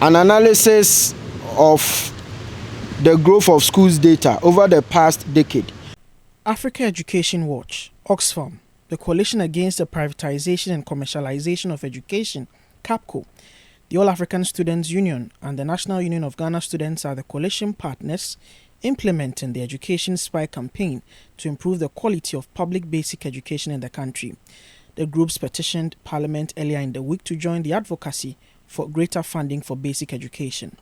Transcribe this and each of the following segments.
an analysis of the growth of schools data over the past decade. Africa Education Watch, Oxfam, the Coalition Against the Privatization and Commercialization of Education, CAPCO, the All African Students Union, and the National Union of Ghana Students are the coalition partners implementing the Education Spy campaign to improve the quality of public basic education in the country. The groups petitioned Parliament earlier in the week to join the advocacy for greater funding for basic education.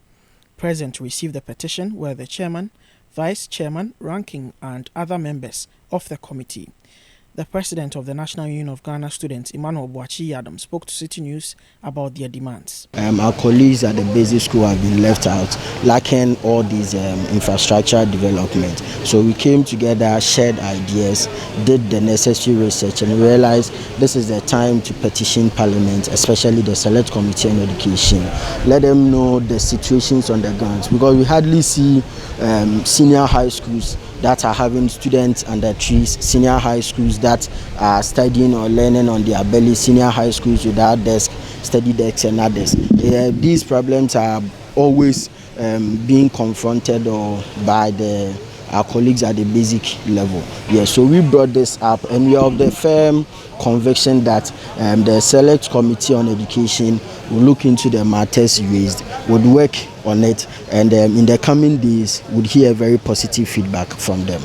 Present to receive the petition were the chairman, vice chairman, ranking, and other members of the committee. The president of the National Union of Ghana Students, Emmanuel Boachi Adam, spoke to City News about their demands. Our colleagues at the basic school have been left out, lacking all these infrastructure development. So we came together, shared ideas, did the necessary research, and realized this is the time to petition Parliament, especially the Select Committee on Education. Let them know the situations on the ground, because we hardly see senior high schools that are having students under trees, senior high schools that are studying or learning on their belly, senior high schools without desk, study desks and others. These problems are always being confronted by our colleagues at the basic level. So we brought this up, and we are of the firm conviction that the Select Committee on Education will look into the matters raised, would work on it, and in the coming days would hear very positive feedback from them.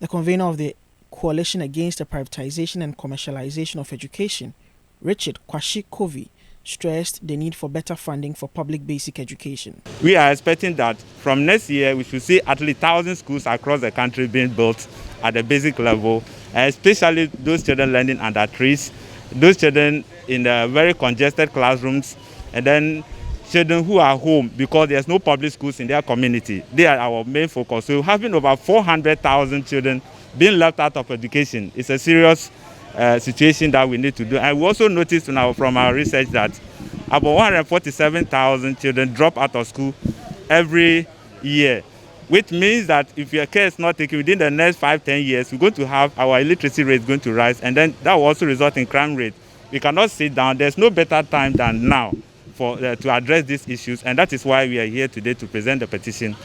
The convener of the Coalition Against the Privatization and Commercialization of Education, Richard Kwashi Kovi, stressed the need for better funding for public basic education. We are expecting that from next year we should see at least 1,000 schools across the country being built at the basic level, especially those children learning under trees, those children in the very congested classrooms, and then children who are home because there's no public schools in their community. They are our main focus. So having over 400,000 children being left out of education is a serious situation that we need to do. And we also noticed from our research that about 147,000 children drop out of school every year, which means that if your care is not taken within the next 5-10 years, we're going to have our illiteracy rate going to rise, and then that will also result in crime rate. We cannot sit down. There's no better time than now to address these issues, and that is why we are here today to present the petition,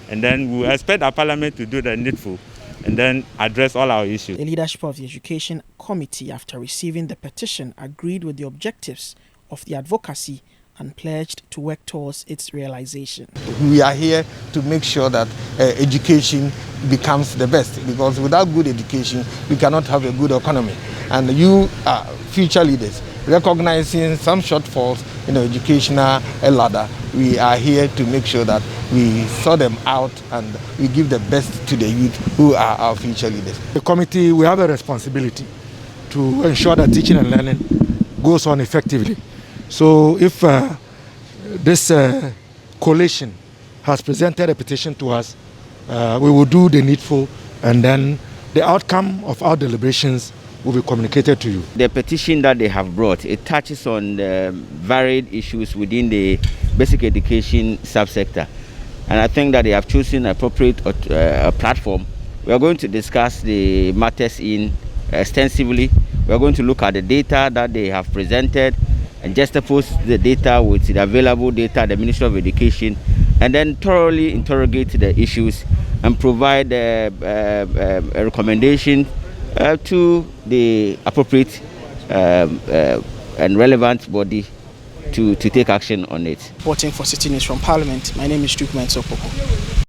and then we expect our Parliament to do the needful and then address all our issues. The leadership of the Education Committee, after receiving the petition, agreed with the objectives of the advocacy and pledged to work towards its realization. We are here to make sure that education becomes the best, because without good education, we cannot have a good economy. And you are future leaders, recognizing some shortfalls in the educational ladder. We are here to make sure that we sort them out and we give the best to the youth who are our future leaders. The committee, we have a responsibility to ensure that teaching and learning goes on effectively. So if this coalition has presented a petition to us, we will do the needful, and then the outcome of our deliberations will be communicated to you. The petition that they have brought, it touches on varied issues within the basic education subsector. And I think that they have chosen an appropriate platform. We are going to discuss the matters extensively. We are going to look at the data that they have presented and juxtapose the data with the available data at the Ministry of Education, and then thoroughly interrogate the issues and provide a recommendation to the appropriate and relevant body to take action on it. Reporting for City News from Parliament, my name is Stukman Sopoko.